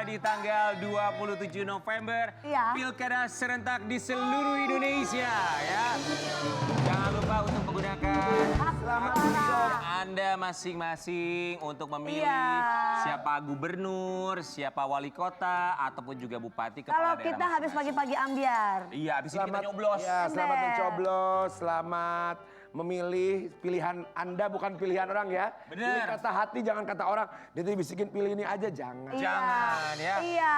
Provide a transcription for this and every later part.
di tanggal 27 November. Iya. Pilkada serentak di seluruh Indonesia ya. Jangan lupa untuk menggunakan hak pilih Anda masing-masing untuk memilih siapa gubernur, siapa wali kota, ataupun juga bupati, kepala Kalau daerah kita habis masing-masing. pagi-pagi ambiar. Iya, habis ini kita nyoblos. Ya, selamat mencoblos, selamat memilih pilihan Anda bukan pilihan orang ya. Bener. Pilih kata hati jangan kata orang. Dia tuh bisikin pilih ini aja jangan. Jangan ya. Iya,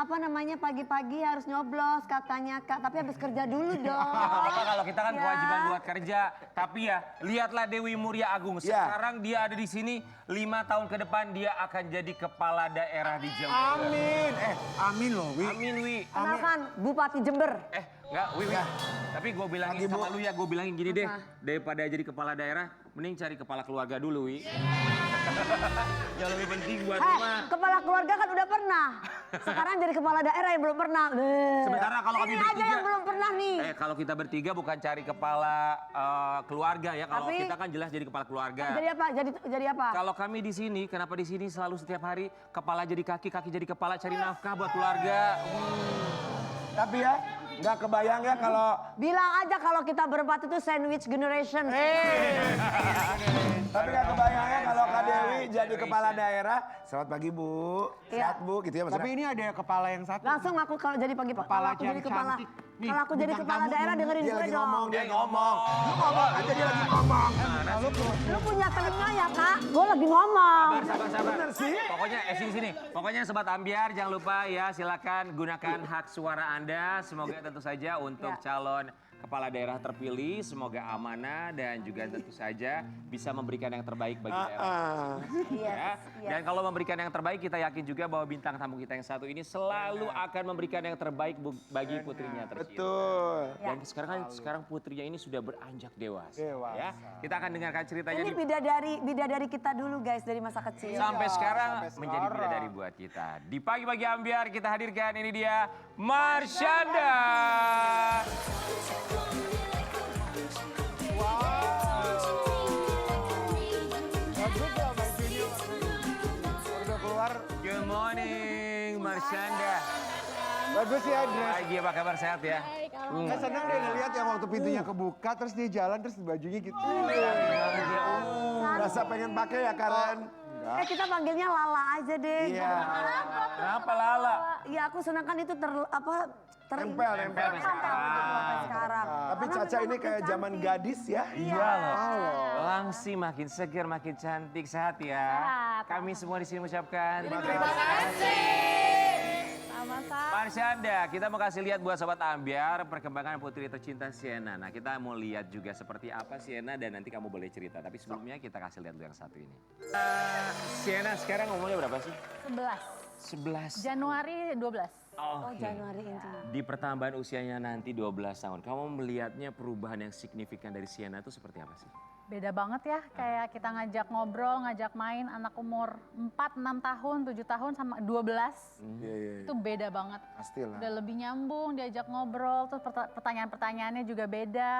apa namanya pagi-pagi harus nyoblos katanya Kak, tapi habis kerja dulu dong. Apa kalau kita kan Ya. kewajiban buat kerja. Tapi ya, lihatlah Dewi Muria Agung. Sekarang dia ada di sini, 5 tahun ke depan dia akan jadi kepala daerah di Jember. Amin. Amin loh, Wi. Amin, Wi. Kenalkan Bupati Jember. Enggak, Wi. Tapi gue bilangin sama lu ya, gue bilangin gini deh. Daripada jadi kepala daerah, mending cari kepala keluarga dulu, Wi. Yang lebih penting buat rumah. Kepala keluarga kan udah pernah. Sekarang jadi kepala daerah yang belum pernah. Sementara kalau kami ini aja bertiga, yang belum pernah nih. kalau kita bertiga bukan cari kepala keluarga ya. Kalau Tapi- kita kan jelas jadi kepala keluarga. Jadi apa? Jadi apa? Kalau kami di sini, kenapa di sini selalu setiap hari kepala jadi kaki, kaki jadi kepala, cari nafkah buat keluarga. Tapi ya, nggak kebayang ya kalau Bilang aja kalau kita berempat itu sandwich generation. tapi nggak kebayang ya kalau Kak Dewi jadi kepala daerah. Selamat pagi Bu, sehat Bu gitu ya maksudnya. Tapi ini ada kepala yang satu. Langsung aku kalau jadi pagi Kepala kalau aku jadi yang kepala. cantik. Nih, Kalau aku jadi bintang kepala tamu daerah nunggu. dengerin Dia gue lagi dong. ngomong, dia ngomong. Lu ngomong aja dia lagi ngomong. Lu punya telinga ya Kak? Gue lagi ngomong. Sabar. Bener sih. Pokoknya sini. Pokoknya Sobat Ambiar jangan lupa ya silakan gunakan hak suara Anda. Semoga tentu saja untuk calon kepala daerah terpilih semoga amanah dan juga tentu saja bisa memberikan yang terbaik bagi daerah. Ya. Dan kalau memberikan yang terbaik kita yakin juga bahwa bintang tamu kita yang satu ini selalu akan memberikan yang terbaik bagi putrinya tercinta. Betul. Dan sekarang putrinya ini sudah beranjak dewasa. Ya. Kita akan dengarkan ceritanya Ini bidadari kita dulu guys dari masa kecil. sampai sekarang menjadi bidadari buat kita. Di pagi-pagi ambiar kita hadirkan ini dia Marshanda. Udah keluar. Good morning Marshanda. Bagus ya dress. Pagi apa kabar, sehat ya? Saya senang deh ngeliat yang waktu pintunya kebuka terus dia jalan terus bajunya gitu. Rasa pengen pakai ya Karen? Kita panggilnya Lala aja deh. Iya. Kenapa Lala? Ya aku senang kan itu Nempel. sampai sekarang. Tapi Caca ini kayak zaman gadis ya. Iya loh. Langsing makin seger, makin cantik, sehat ya. Kami semua di sini mengucapkan terima kasih. Marshanda, kita mau kasih lihat buat Sobat Ambiar perkembangan putri tercinta Sienna. Nah kita mau lihat juga seperti apa Sienna dan nanti kamu boleh cerita. Tapi sebelumnya kita kasih lihat dulu yang satu ini. Sienna sekarang umurnya berapa sih? 11. 11. Januari 12. Oh Januari ini. Di pertambahan usianya nanti 12 tahun. Kamu melihatnya perubahan yang signifikan dari Sienna itu seperti apa sih? Beda banget ya, kayak kita ngajak ngobrol, ngajak main anak umur 4, 6 tahun, 7 tahun sama 12. Iya. Itu beda banget. Pastilah. Udah lebih nyambung, diajak ngobrol, terus pertanyaan-pertanyaannya juga beda,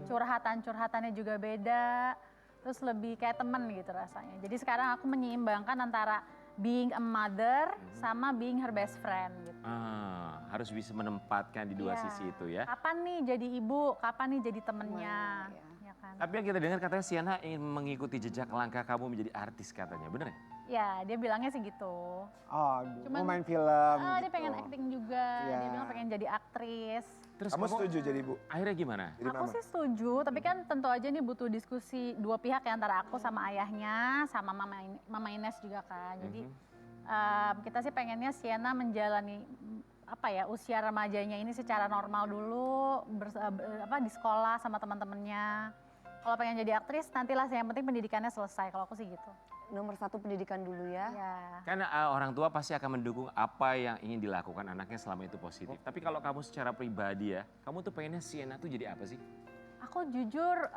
curhatan-curhatannya juga beda. Terus lebih kayak temen gitu rasanya. Jadi sekarang aku menyeimbangkan antara being a mother sama being her best friend gitu. Harus bisa menempatkan di dua sisi itu ya. Kapan nih jadi ibu, kapan nih jadi temennya. Ya kan? Tapi yang kita dengar katanya Sienna ingin mengikuti jejak langkah kamu menjadi artis katanya, bener ya? Ya dia bilangnya sih gitu. Oh, Cuman- mau main film. Dia pengen acting juga, Iya. dia bilang pengen jadi aktris. Terus Kamu setuju jadi ibu? akhirnya gimana? Jadi Aku mama? sih setuju, tapi kan tentu aja nih butuh diskusi dua pihak ya, antara aku sama ayahnya, sama mama Ines juga kan. Jadi kita sih pengennya Sienna menjalani usia remajanya ini secara normal dulu, di sekolah sama teman-temannya. Kalau pengen jadi aktris, nantilah yang penting pendidikannya selesai. Kalau aku sih gitu. Nomor 1 pendidikan dulu ya. Ya. Kan orang tua pasti akan mendukung apa yang ingin dilakukan anaknya selama itu positif. Tapi kalau kamu secara pribadi ya, kamu tuh pengennya Sienna tuh jadi apa sih? Aku jujur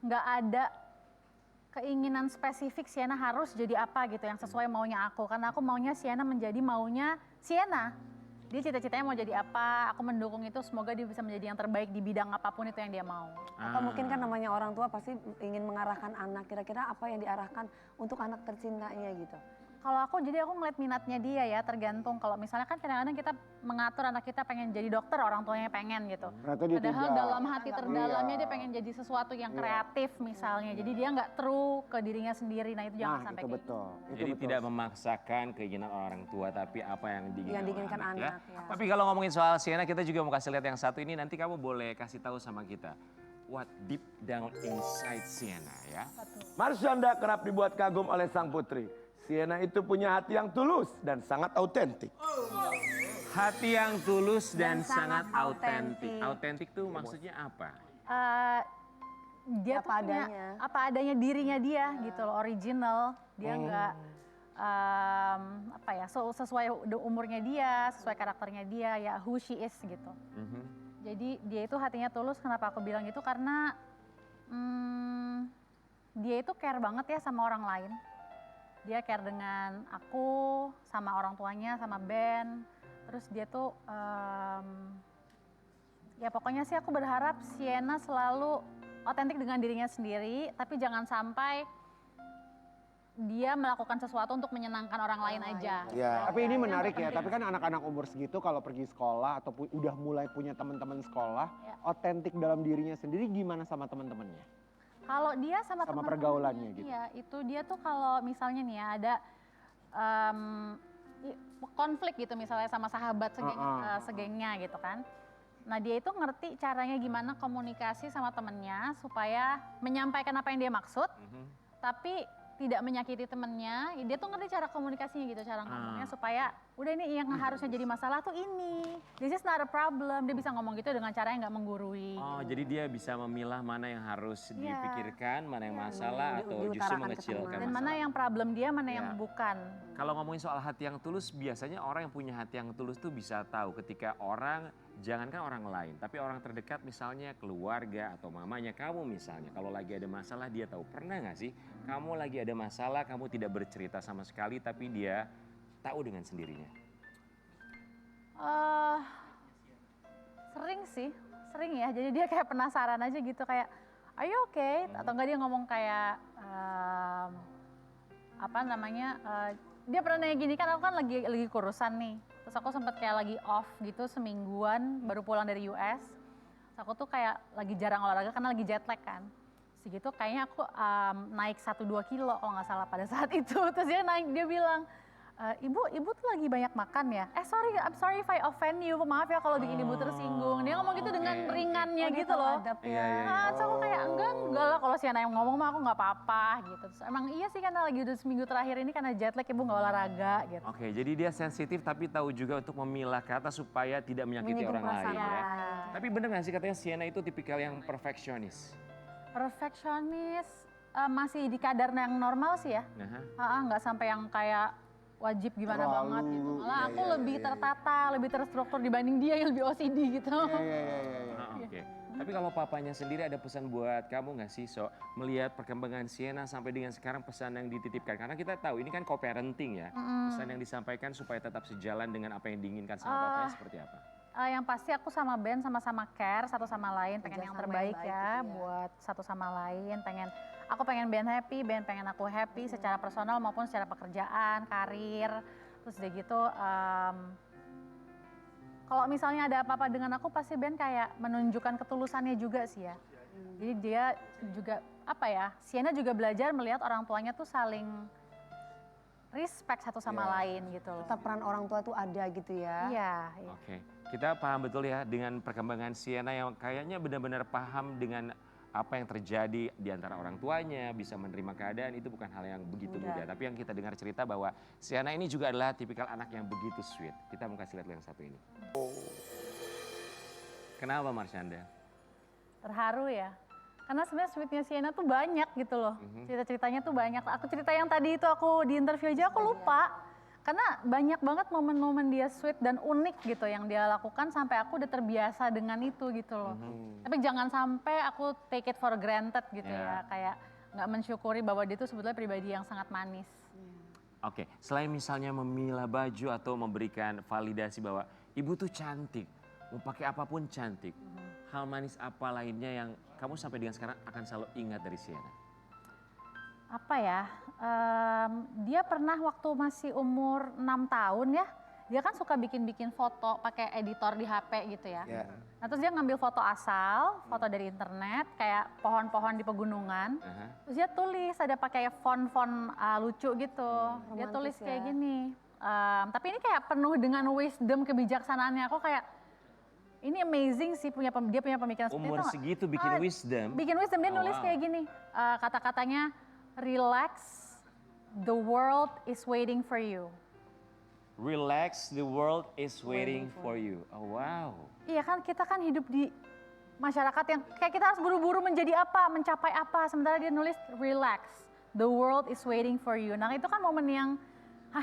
nggak ada keinginan spesifik Sienna harus jadi apa gitu yang sesuai maunya aku. Karena aku maunya Sienna menjadi maunya Sienna. Dia cita-citanya mau jadi apa, aku mendukung itu, semoga dia bisa menjadi yang terbaik di bidang apapun itu yang dia mau. Atau mungkin kan namanya orang tua pasti ingin mengarahkan anak, kira-kira apa yang diarahkan untuk anak tercintanya gitu. Kalau aku jadi aku ngeliat minatnya dia ya, tergantung. Kalau misalnya kan kadang-kadang kita mengatur anak kita pengen jadi dokter, orang tuanya pengen gitu. Ternyata dia Padahal tidak. dalam hati terdalamnya Iya. dia pengen jadi sesuatu yang kreatif misalnya. Jadi dia nggak true ke dirinya sendiri. Nah itu jangan Nah, sampai itu kayak betul. Itu Jadi betul. tidak memaksakan keinginan orang tua, tapi apa yang diinginkan, diinginkan oleh anak, ya. Tapi kalau ngomongin soal Sienna, kita juga mau kasih lihat yang satu ini. Nanti kamu boleh kasih tahu sama kita. What deep down inside Sienna ya. Marsyanda kerap dibuat kagum oleh sang putri. Sienna itu punya hati yang tulus dan sangat autentik. Hati yang tulus dan, Dan sangat sangat autentik. autentik. Autentik tuh maksudnya apa? Dia Apa tuh punya adanya. apa adanya dirinya dia gitu loh, original. Dia nggak apa ya, sesuai umurnya dia, sesuai karakternya dia, ya who she is gitu. Mhm. Jadi dia itu hatinya tulus. Kenapa aku bilang gitu? Karena dia itu care banget ya sama orang lain. Dia care dengan aku, sama orang tuanya, sama Ben. Terus dia tuh ya pokoknya sih aku berharap Sienna selalu otentik dengan dirinya sendiri, tapi jangan sampai dia melakukan sesuatu untuk menyenangkan orang lain aja. Ya. Tapi ini menarik ya, tapi kan anak-anak umur segitu kalau pergi sekolah atau udah mulai punya teman-teman sekolah, Ya. otentik dalam dirinya sendiri gimana sama teman-temannya? Kalau dia sama Sama teman-temannya, pergaulannya gitu. Iya, itu dia tuh kalau misalnya nih ya ada konflik gitu misalnya sama sahabat segengnya gitu kan. Nah dia itu ngerti caranya gimana komunikasi sama temennya supaya menyampaikan apa yang dia maksud, tapi tidak menyakiti temennya. Dia tuh ngerti cara komunikasinya gitu, cara ngomongnya supaya udah ini yang harusnya jadi masalah tuh ini. This is not a problem. Dia bisa ngomong gitu dengan cara yang nggak menggurui. Oh, jadi dia bisa memilah mana yang harus Iya. dipikirkan, mana yang masalah atau justru diutarakan ke mengecilkan teman. Dan masalah. mana yang problem dia, mana yang Ya. bukan. Kalau ngomongin soal hati yang tulus, biasanya orang yang punya hati yang tulus tuh bisa tahu ketika orang, jangankan orang lain, tapi orang terdekat misalnya keluarga atau mamanya kamu misalnya. Kalau lagi ada masalah dia tahu. Pernah gak sih kamu lagi ada masalah, kamu tidak bercerita sama sekali, tapi dia tahu dengan sendirinya? Sering sih, sering ya. Jadi dia kayak penasaran aja gitu kayak, are you okay? Atau enggak dia ngomong kayak, apa namanya, dia pernah nanya gini kan, aku kan lagi kurusan nih. Terus aku sempet kayak lagi off gitu semingguan, baru pulang dari US. Terus aku tuh kayak lagi jarang olahraga karena lagi jet lag kan. Segitu kayaknya aku naik 1-2 kilo kalau nggak salah pada saat itu. Terus dia bilang, ibu tuh lagi banyak makan ya? I'm sorry if I offend you, maaf ya kalau bikin ibu tersinggung. Dia ngomong gitu dengan Oke. ringannya gitu tahu loh. adab Iya, ya. iya, iya. Terus aku kayak enggak lah kalau Sienna yang ngomong mah aku nggak apa-apa gitu. Terus emang iya sih karena lagi udah seminggu terakhir ini karena jet lag ibu nggak olahraga gitu. Oke, jadi dia sensitif tapi tahu juga untuk memilah kata supaya tidak menyakiti Menyinggung orang lain perasaan ya. orang. Tapi bener gak sih katanya Sienna itu tipikal yang perfeksionis? Perfeksionis masih di kadar yang normal sih ya. Nah, Nggak sampai yang kayak wajib gimana Terlalu, banget gitu. Malah iya, aku iya, lebih iya. tertata, lebih terstruktur dibanding dia yang lebih OCD gitu. Iya. Oke. Tapi kalau papanya sendiri ada pesan buat kamu nggak sih, So? Melihat perkembangan Sienna sampai dengan sekarang pesan yang dititipkan. Karena kita tahu ini kan co-parenting ya. Pesan yang disampaikan supaya tetap sejalan dengan apa yang diinginkan sama papanya seperti apa? Yang pasti aku sama Ben sama-sama care satu sama lain, pengen yang Kerjasama terbaik yang baik ya gitu ya. buat satu sama lain. Aku pengen Ben happy, Ben pengen aku happy secara personal maupun secara pekerjaan, karir. Terus udah gitu, kalau misalnya ada apa-apa dengan aku pasti Ben kayak menunjukkan ketulusannya juga sih ya. Jadi dia juga apa ya, Sienna juga belajar melihat orang tuanya tuh saling respect satu sama lain gitu loh. Tetap peran orang tua tuh ada gitu ya. Iya. Oke, kita paham betul ya dengan perkembangan Sienna yang kayaknya benar-benar paham dengan apa yang terjadi di antara orang tuanya, bisa menerima keadaan itu bukan hal yang begitu mudah. Tapi yang kita dengar cerita bahwa Sienna ini juga adalah tipikal anak yang begitu sweet. Kita mau kasih lihat yang satu ini. Kenapa Marsyanda? Terharu ya. Karena sebenarnya sweetnya Sienna tuh banyak gitu loh. Cerita-ceritanya tuh banyak. Aku cerita yang tadi itu aku di interview aja aku lupa. Karena banyak banget momen-momen dia sweet dan unik gitu yang dia lakukan sampai aku udah terbiasa dengan itu gitu loh. Tapi jangan sampai aku take it for granted gitu ya. Kayak nggak mensyukuri bahwa dia tuh sebetulnya pribadi yang sangat manis. Oke, selain misalnya memilah baju atau memberikan validasi bahwa ibu tuh cantik, mau pakai apapun cantik. Hal manis apa lainnya yang kamu sampai dengan sekarang akan selalu ingat dari Sienna? apa ya, dia pernah waktu masih umur 6 tahun ya, dia kan suka bikin-bikin foto pakai editor di HP gitu ya. Ya. Nah terus dia ngambil foto asal, foto dari internet, kayak pohon-pohon di pegunungan. Terus dia tulis, ada pakai font-font lucu gitu. Dia Romantis tulis kayak ya. gini. Tapi ini kayak penuh dengan wisdom, kebijaksanaannya. Aku kayak, ini amazing sih dia punya pemikiran seperti Umur itu. segitu bikin wisdom. Bikin wisdom, dia Oh, nulis wow. kayak gini. Kata-katanya, relax, the world is waiting for you. Relax, the world is waiting for you. Oh, wow. Iya kan, kita kan hidup di masyarakat yang kayak kita harus buru-buru menjadi apa, mencapai apa. Sementara dia nulis, relax, the world is waiting for you. Nah itu kan momen yang,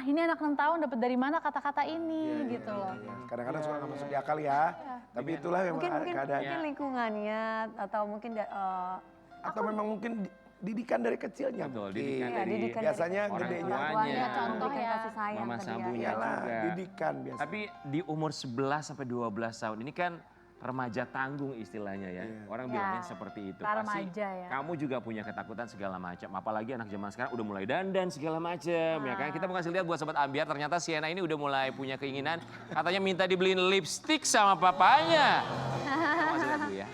ini anak 6 tahun dapat dari mana kata-kata ini gitu loh. Kadang-kadang suka nggak masuk di akal ya. Tapi itulah memang Mungkin keadaannya. lingkungannya atau mungkin Atau memang mungkin didikan dari kecilnya. Betul, mungkin. didikan Iya, dari didikan Biasanya orang gedenya. tuanya. contoh Contoh ya. kasih sayang Mama ke dia. sabunya Iyalah, juga. didikan biasa. Tapi di umur 11 sampai 12 tahun ini kan remaja tanggung istilahnya ya. Orang Ya, bilangnya seperti itu. remaja ya. Kamu juga punya ketakutan segala macam. Apalagi anak zaman sekarang udah mulai dandan segala macam ya kan. Kita mau kasih lihat buat sobat Ambiar, ternyata Sienna ini udah mulai punya keinginan. Katanya minta dibeliin lipstick sama papanya. Kita kasih lihat dulu ya.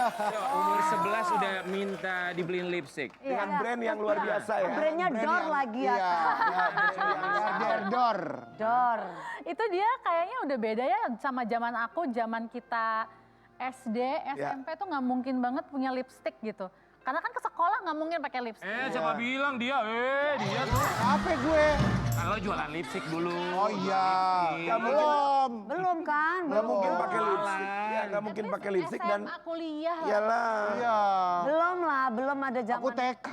Yo, umur 11 udah minta dibeliin lipstick. Dengan brand yang luar biasa ya. Brandnya Dor lagi ya. Iya, Dor. Dor. Itu dia kayaknya udah beda ya sama zaman aku, zaman kita SD, SMP tuh nggak mungkin banget punya lipstick gitu. Karena kan ke sekolah nggak mungkin pakai lipstick. Siapa bilang dia? Dia tuh. Apa gue? Kan lo jualan lipstick dulu. Oh iya. Nggak mungkin. Belum kan? Nggak mungkin Belum. pakai lipstick. Ya, nggak mungkin pakai lipstick dan SMA, kuliah lah. iyalah. Iya. Belum lah, belum ada zaman. Aku TK.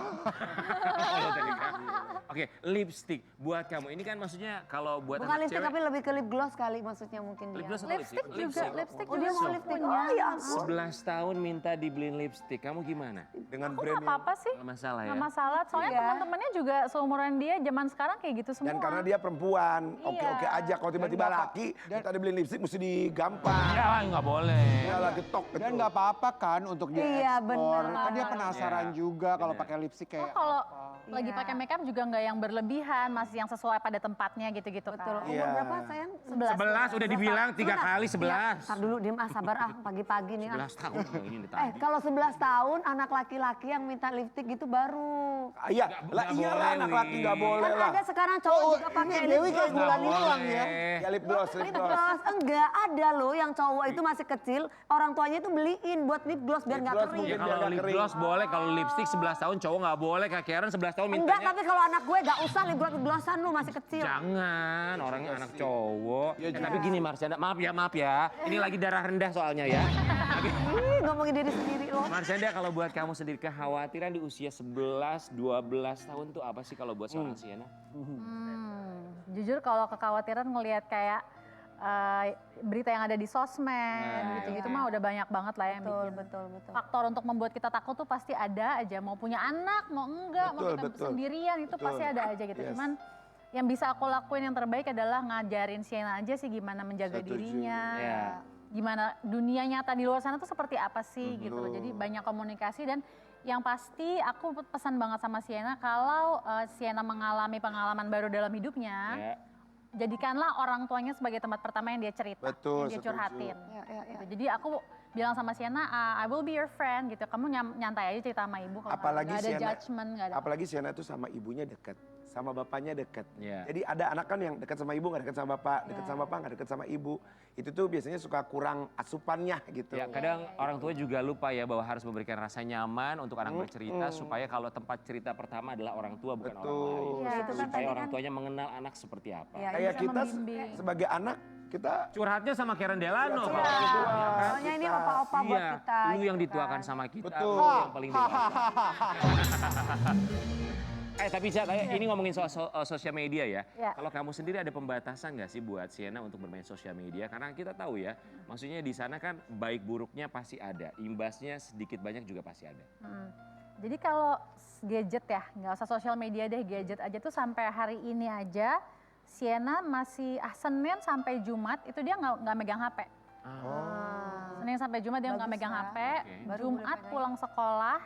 Oke, lipstick buat kamu. Ini kan maksudnya kalau buat Bukan anak lipstick cewek. tapi lebih ke lip gloss kali maksudnya mungkin Lip dia. gloss atau Lipstick juga, lipstick Oh dia juga mau lipstick. punya. Oh ya ampun. 11 tahun minta dibeliin lipstick. Kamu gimana? Dengan Aku brand nggak yang apa-apa sih. Nggak masalah ya? Nggak masalah, soalnya Iya. teman-temannya juga seumuran dia zaman sekarang kayak gitu semua. dan karena dia perempuan, Iya. oke-oke aja. Kalau tiba-tiba laki, kita dibeliin lipstick mesti digampang. Ya lah, nggak boleh. Ya lah getok gitu. Dan nggak apa-apa kan untuk dia Iya, eksplor. bener. Kan dia penasaran Iya, juga kalau bener. pakai lipstick kayak kalau apa. lagi Iya. pakai makeup juga nggak yang berlebihan, masih yang sesuai pada tempatnya gitu-gitu Betul. kan. Umur Iya. berapa sayang? 11. 11 udah dibilang 3 kali 11. Ntar dulu diem sabar pagi-pagi nih. 11 tahun loh ini tadi. Kalau 11 tahun anak laki-laki yang minta lipstick gitu baru. Iya, lah nggak iyalah boleh, anak laki Wi. nggak boleh Kan lah. ada sekarang cowok juga pakai ini lip Dewi gloss. kayak bulan hilang ya. Ya lip gloss, lip Lip gloss. gloss enggak ada loh yang cowok itu masih kecil, orang tuanya itu beliin buat lip gloss biar Lip nggak gloss kering. Ya mungkin kalau biar lip kering. gloss boleh, kalau lipstick 11 tahun cowok nggak boleh. Kak Karen 11 tahun Enggak, mintanya. tapi kalau anak gue gak usah lip glossan lu masih kecil. Jangan, orangnya anak cowok. Iya, Tapi gini Marsyanda, maaf ya. Ini lagi darah rendah soalnya ya. Tapi Ih, ngomongin diri sendiri loh. Marsyanda, kalau buat kamu sendiri kekhawatiran di usia 11, 12 tahun tuh apa sih kalau buat seorang Sienna? Jujur kalau kekhawatiran ngelihat kayak berita yang ada di sosmed gitu-gitu mah udah banyak banget lah yang Betul, bikin. betul. Faktor untuk membuat kita takut tuh pasti ada aja, mau punya anak, mau enggak, mau Betul, kita betul. sendirian itu Betul. pasti ada aja gitu. Yes. Cuman yang bisa aku lakuin yang terbaik adalah ngajarin Sienna aja sih gimana menjaga Setuju. dirinya. Ya. Gimana dunia nyata di luar sana tuh seperti apa sih gitu loh. Jadi banyak komunikasi dan yang pasti aku pesan banget sama Sienna kalau Sienna mengalami pengalaman baru dalam hidupnya, Ya. jadikanlah orang tuanya sebagai tempat pertama yang dia cerita, Betul, yang dia setuju. curhatin. Ya, ya, ya. Gitu. Jadi aku bilang sama Sienna, I will be your friend gitu. Kamu nyantai aja cerita sama ibu. Kalau Apalagi nggak ada Sienna, judgment, nggak ada. apalagi Sienna itu sama ibunya dekat, sama bapaknya dekat. Iya. Jadi ada anak kan yang dekat sama ibu, nggak dekat sama bapak, dekat sama bapak, nggak dekat sama ibu. Itu tuh biasanya suka kurang asupannya gitu. Ya, kadang orang tua juga lupa ya bahwa harus memberikan rasa nyaman untuk anak bercerita supaya kalau tempat cerita pertama adalah orang tua bukan orang lain. Betul. Ya, itu kan Supaya tadi orang kan. tuanya mengenal anak seperti apa. Ya, Kayak bisa kita membimbing. sebagai anak, kita Curhatnya sama Karen Delano. Sama kalau orang gitu. tua. Soalnya ini opa-opa buat Iya, kita. lu yang gitu dituakan kan. sama kita, Betul. lu yang paling dewasa. Tapi Cat, ini ngomongin soal sosial media ya. Ya. Kalau kamu sendiri ada pembatasan nggak sih buat Sienna untuk bermain sosial media? Karena kita tahu ya, maksudnya di sana kan baik buruknya pasti ada, imbasnya sedikit banyak juga pasti ada. Jadi kalau gadget ya, nggak usah sosial media deh, gadget aja tuh sampai hari ini aja, Sienna masih Senin sampai Jumat itu dia nggak megang HP. Senin sampai Jumat dia nggak Bagus megang lah. HP. Oke. Baru Jumat boleh pulang sekolah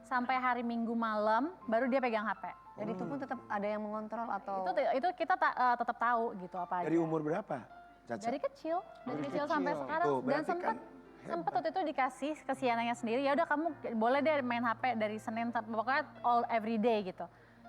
sampai hari Minggu malam baru dia pegang HP. Dan itu pun tetap ada yang mengontrol atau Itu kita tetap tahu gitu apa Dari aja. umur berapa, Caca? Dari kecil kecil. sampai sekarang. Tuh, Dan berarti kan sempet waktu itu dikasih ke Sienanya sendiri, ya udah kamu boleh deh main HP dari Senin sampai pokoknya every day gitu.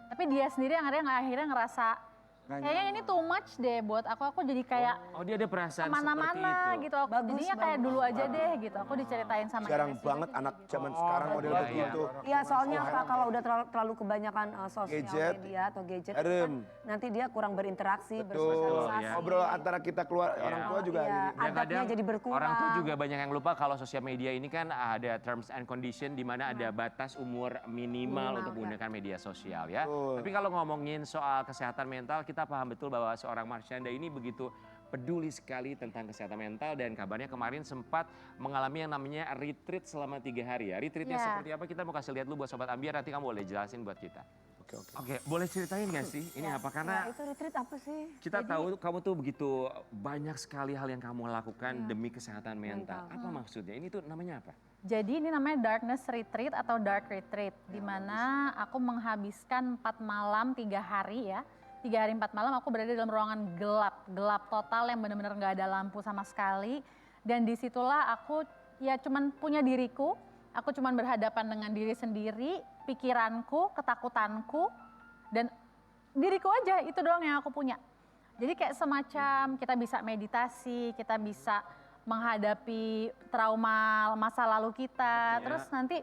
Tapi dia sendiri yang akhirnya ngerasa Nggak kayaknya ini too much deh buat aku jadi kayak Oh dia ada perasaan seperti kemana-mana itu. gitu. Jadinya kayak dulu aja deh gitu. Aku diceritain sama Jarang Ines banget juga anak gitu. zaman sekarang model iya, begitu. Iya, soalnya apa kalau udah terlalu kebanyakan sosial Gadget. media atau gadget kan, Adem. nanti dia kurang berinteraksi, Betul. bersosialisasi. ya. Ngobrol antara kita keluar orang tua juga Iya, gini. Dan adabnya jadi berkurang. orang tua juga banyak yang lupa kalau sosial media ini kan ada terms and condition di mana ada batas umur minimal untuk menggunakan media sosial ya. Betul. Tapi kalau ngomongin soal kesehatan mental, kita paham betul bahwa seorang Marsyanda ini begitu peduli sekali tentang kesehatan mental dan kabarnya kemarin sempat mengalami yang namanya retreat selama 3 hari ya. Retreatnya Ya. seperti apa kita mau kasih lihat dulu buat Sobat Ambiar, nanti kamu boleh jelasin buat kita. Oke, oke. Oke, boleh ceritain gak sih ini apa? Nah, Karena itu retreat apa sih? kita tahu kamu tuh begitu banyak sekali hal yang kamu lakukan demi kesehatan mental. Apa maksudnya? Ini tuh namanya apa? Jadi ini namanya Darkness Retreat atau Dark Retreat, di mana aku menghabiskan 4 malam 3 hari ya. 3 hari 4 malam aku berada dalam ruangan gelap total yang benar-benar nggak ada lampu sama sekali. Dan disitulah aku ya cuman punya diriku, aku cuman berhadapan dengan diri sendiri, pikiranku, ketakutanku, dan diriku aja, itu doang yang aku punya. Jadi kayak semacam kita bisa meditasi, kita bisa menghadapi trauma masa lalu kita, terus nanti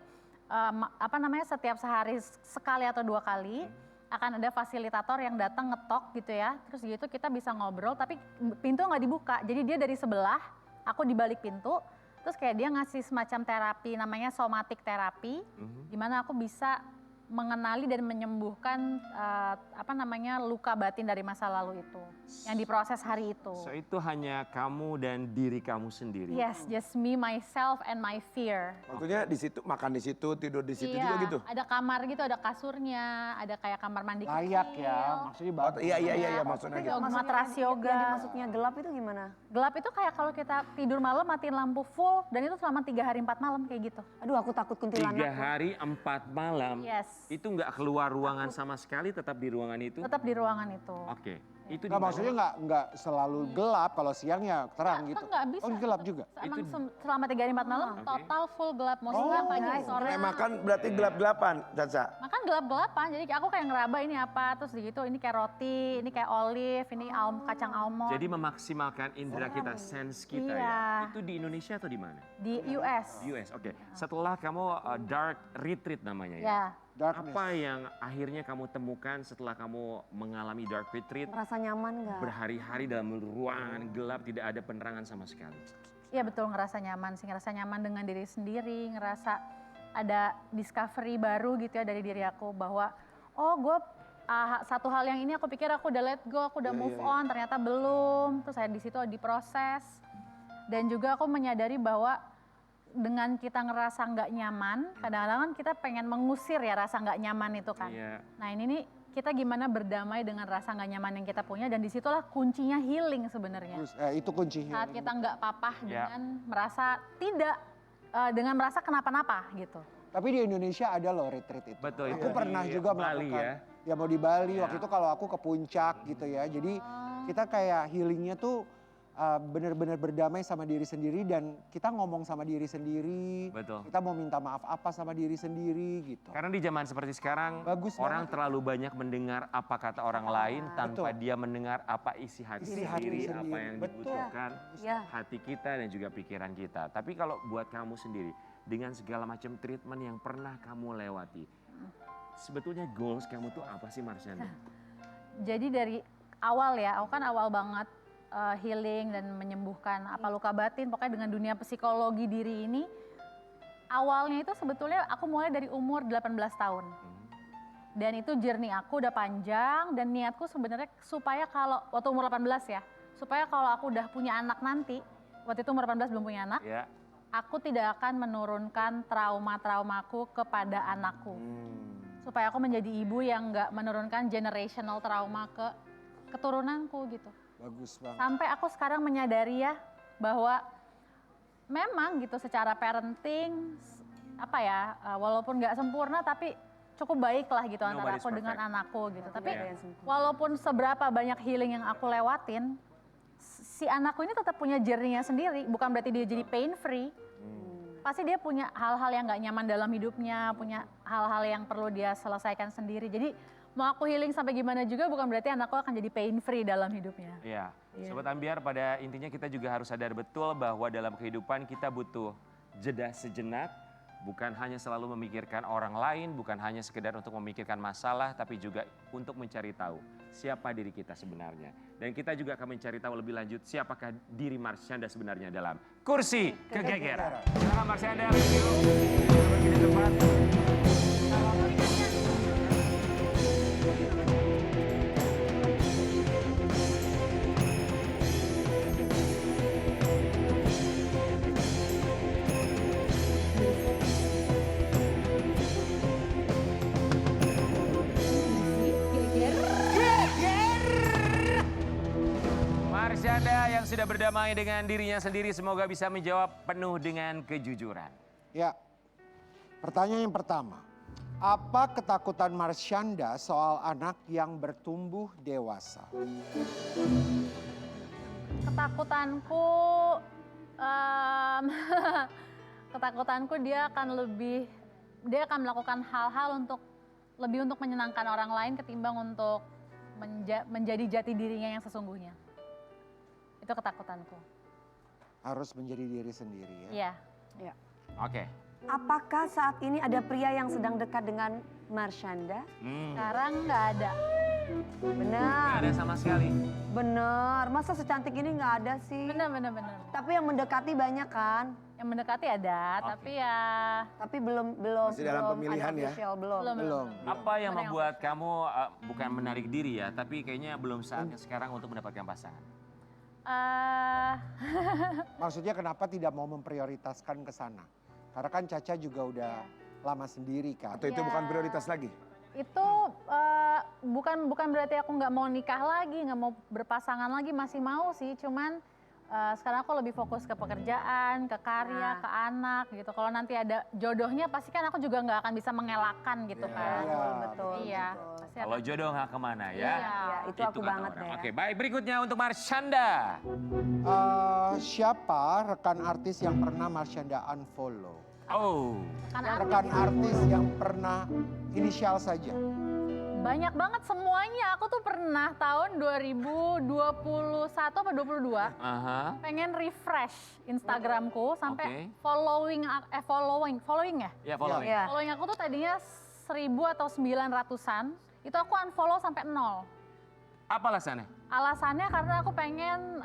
setiap sehari sekali atau 2 kali akan ada fasilitator yang datang ngetok gitu ya, terus gitu kita bisa ngobrol tapi pintu nggak dibuka, jadi dia dari sebelah, aku di balik pintu, terus kayak dia ngasih semacam terapi namanya somatic terapi, di mana aku bisa mengenali dan menyembuhkan luka batin dari masa lalu itu yang diproses hari itu. So itu hanya kamu dan diri kamu sendiri. Yes, just me, myself, and my fear. Maksudnya di situ makan di situ, tidur di situ Iya, juga gitu. ada kamar gitu, ada kasurnya, ada kayak kamar mandi Layak kecil. ya, maksudnya Oh, bagus. iya maksudnya gitu. Matras yoga. Yang dimaksudnya gelap itu gimana? Gelap itu kayak kalau kita tidur malam matiin lampu full dan itu selama 3 hari 4 malam kayak gitu. Aduh, aku takut 3 kuntilanak. hari 4 malam. Yes. Itu nggak keluar ruangan sama sekali, tetap di ruangan itu? Tetap di ruangan itu. Oke. Itu Nggak, maksudnya nggak selalu gelap, kalau siang ya terang gitu. Enggak bisa. Oh gelap juga? Emang selama 3 hari 4 malam total full gelap. Maksudnya pagi sore. Kayak makan berarti gelap-gelapan, Caca. Makan gelap-gelapan, jadi aku kayak ngeraba ini apa, terus gitu ini kayak roti, ini kayak olive, ini kacang almond. Jadi memaksimalkan indera kita, sense kita Iya. ya. Itu di Indonesia atau di mana? Di US. US, oke. Setelah kamu dark retreat namanya ya. Ya. Darkness. Apa yang akhirnya kamu temukan setelah kamu mengalami dark retreat? Merasa nyaman nggak? Berhari-hari dalam ruangan gelap, tidak ada penerangan sama sekali. Iya betul, ngerasa nyaman sih, ngerasa nyaman dengan diri sendiri, ngerasa ada discovery baru gitu ya dari diri aku bahwa oh gue satu hal yang ini aku pikir aku udah let go, aku udah move on, ternyata belum. Terus saya di situ diproses dan juga aku menyadari bahwa dengan kita ngerasa nggak nyaman, kadang-kadang kan kita pengen mengusir ya rasa nggak nyaman itu kan. Iya. Nah ini nih kita gimana berdamai dengan rasa nggak nyaman yang kita punya dan disitulah kuncinya healing sebenarnya. Terus, itu kuncinya. Saat kita nggak papah Ya. dengan merasa tidak, dengan merasa kenapa-napa gitu. Tapi di Indonesia ada loh retreat itu. Betul, Aku itu pernah di juga Bali melakukan. ya. Ya mau di Bali, waktu itu kalau aku ke puncak gitu ya. Jadi kita kayak healingnya tuh benar-benar berdamai sama diri sendiri dan kita ngomong sama diri sendiri. Betul. Kita mau minta maaf apa sama diri sendiri gitu. Karena di zaman seperti sekarang, Bagus orang banget. terlalu banyak mendengar apa kata orang lain tanpa Betul. dia mendengar apa isi hati Isi hati sendiri, apa sendiri. yang Betul. dibutuhkan Ya. hati kita dan juga pikiran kita. Tapi kalau buat kamu sendiri, dengan segala macam treatment yang pernah kamu lewati, sebetulnya goals kamu tuh apa sih Marsyanda? Jadi dari awal ya, aku kan awal banget healing dan menyembuhkan apa luka batin, pokoknya dengan dunia psikologi diri ini. Awalnya itu sebetulnya aku mulai dari umur 18 tahun. Dan itu journey aku udah panjang dan niatku sebenarnya supaya kalau, waktu umur 18 ya, supaya kalau aku udah punya anak nanti, waktu itu umur 18 belum punya anak, Ya, aku tidak akan menurunkan trauma-traumaku kepada anakku. Supaya aku menjadi ibu yang nggak menurunkan generational trauma ke keturunanku gitu. Bagus banget. Sampai aku sekarang menyadari ya bahwa memang gitu secara parenting apa ya, walaupun nggak sempurna tapi cukup baik lah gitu antara Nobody's aku dengan perfect. anakku gitu. Tapi ada yang sempurna. walaupun seberapa banyak healing yang aku lewatin, si anakku ini tetap punya journey-nya sendiri. Bukan berarti dia jadi pain free. Pasti dia punya hal-hal yang nggak nyaman dalam hidupnya, punya hal-hal yang perlu dia selesaikan sendiri. Jadi mau aku healing sampai gimana juga bukan berarti anakku akan jadi pain free dalam hidupnya. Iya, Sobat Ambiar, pada intinya kita juga harus sadar betul bahwa dalam kehidupan kita butuh jeda sejenak, bukan hanya selalu memikirkan orang lain, bukan hanya sekedar untuk memikirkan masalah, tapi juga untuk mencari tahu siapa diri kita sebenarnya. Dan kita juga akan mencari tahu lebih lanjut siapakah diri Marsyanda sebenarnya dalam Kursi Kegegeran. Silakan Marsyanda, pergi ke tempat. Marsyanda yang sudah berdamai dengan dirinya sendiri semoga bisa menjawab penuh dengan kejujuran. Ya, pertanyaan yang pertama. Apa ketakutan Marsyanda soal anak yang bertumbuh dewasa? Ketakutanku, ketakutanku dia akan melakukan hal-hal lebih untuk menyenangkan orang lain ketimbang untuk menjadi jati dirinya yang sesungguhnya. Itu ketakutanku. Harus menjadi diri sendiri ya. Iya. Ya. Oke. Apakah saat ini ada pria yang sedang dekat dengan Marsyanda? Sekarang nggak ada. Nggak Benar, ada sama sekali. benar. Masa secantik ini nggak ada sih? Benar. Tapi yang mendekati banyak kan? Yang mendekati ada, tapi ya Tapi belum Masih dalam belum pemilihan ada ya? official, belum. Belum. Apa yang membuat kamu bukan menarik diri ya, tapi kayaknya belum saatnya sekarang untuk mendapatkan pasangan? Maksudnya kenapa tidak mau memprioritaskan ke sana? Karena kan Caca juga udah lama sendiri kan. Atau itu Iya. bukan prioritas lagi? itu bukan berarti aku nggak mau nikah lagi, nggak mau berpasangan lagi, masih mau sih, cuman sekarang aku lebih fokus ke pekerjaan, ke karya, ke anak gitu. Kalau nanti ada jodohnya pasti kan aku juga nggak akan bisa mengelakkan gitu kan. Iya, betul. Iya. betul. Pasti Kalau akan- jodoh nggak kemana ya? Iya. Ya, itu aku kata banget orang. deh. Oke, baik, berikutnya untuk Marsyanda. Siapa rekan artis yang pernah Marsyanda unfollow? Oh, Kan Rekan artis yang pernah inisial saja. banyak banget semuanya. Aku tuh pernah tahun 2021 apa 22 aha. pengen refresh Instagramku sampai Oke. following ya? Ya, following. Iya. Following aku tuh tadinya 1000 atau 900-an, itu aku unfollow sampai 0. Apa alasannya? Alasannya karena aku pengen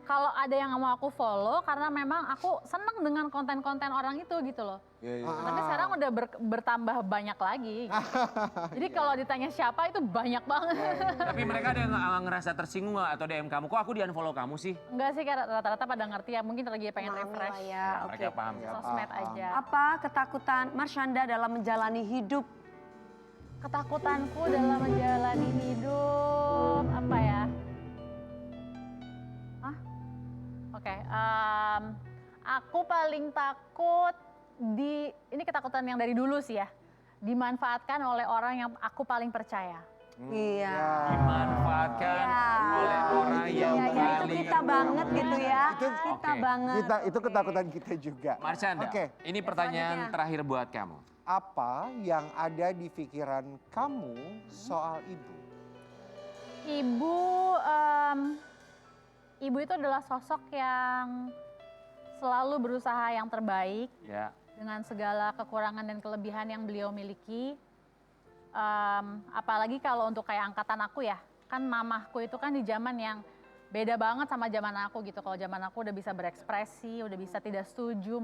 kalau ada yang mau aku follow karena memang aku seneng dengan konten-konten orang itu gitu loh. Iya, iya. Tapi sekarang udah bertambah banyak lagi. Jadi kalau ditanya siapa itu banyak banget. Tapi mereka ada yang ngerasa tersinggung nggak atau DM kamu? Kok aku di-unfollow kamu sih? Enggak sih, karena rata-rata pada ngerti ya. Mungkin lagi pengen Paham refresh. lah ya, oke. Mereka paham ya. Sosmed aja. Apa ketakutan Marsyanda dalam menjalani hidup? Ketakutanku dalam menjalani hidup apa ya? Hah? Oke, aku paling takut ini ketakutan yang dari dulu sih ya, dimanfaatkan oleh orang yang aku paling percaya. Iya. Dimanfaatkan Iya. oleh orang yang Iya, itu paling... kita banget gitu ya. Itu- kita Oke. banget. Itu ketakutan kita juga. Marsyanda, Oke. ini pertanyaan selanjutnya. terakhir buat kamu. Apa yang ada di pikiran kamu soal ibu? Ibu itu adalah sosok yang selalu berusaha yang terbaik Ya, dengan segala kekurangan dan kelebihan yang beliau miliki. Apalagi kalau untuk kayak angkatan aku ya, kan mamahku itu kan di zaman yang beda banget sama zaman aku gitu. Kalau zaman aku udah bisa berekspresi, udah bisa tidak setuju,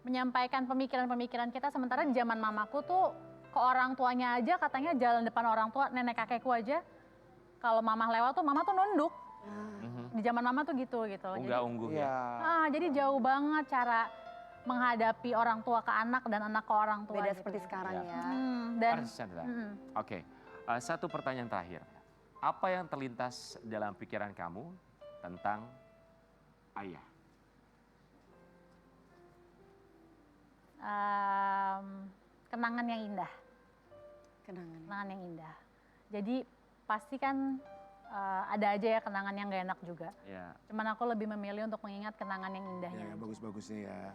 menyampaikan pemikiran-pemikiran kita. Sementara di zaman mamaku tuh ke orang tuanya aja katanya jalan depan orang tua, nenek kakekku aja, kalau mamah lewat tuh mama tuh nunduk. Di zaman mama tuh gitu. unggah-ungguh ya. Ya. Jadi jauh banget cara menghadapi orang tua ke anak dan anak ke orang tua. Beda gitu. seperti sekarang ya. Dan Marsyanda. mm, Oke, satu pertanyaan terakhir. Apa yang terlintas dalam pikiran kamu tentang ayah? kenangan yang indah. Kenangan yang indah. Jadi pasti kan ada aja ya kenangan yang gak enak juga. Ya. Cuman aku lebih memilih untuk mengingat kenangan yang indahnya. Ya, bagus-bagusnya ya.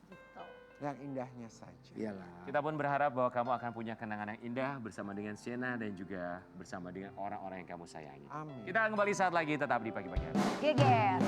Gitu. Yang indahnya saja. Iyalah. Kita pun berharap bahwa kamu akan punya kenangan yang indah bersama dengan Sienna dan juga bersama dengan orang-orang yang kamu sayangi. Amin. Kita kembali saat lagi tetap di pagi-pagi hari. Geger.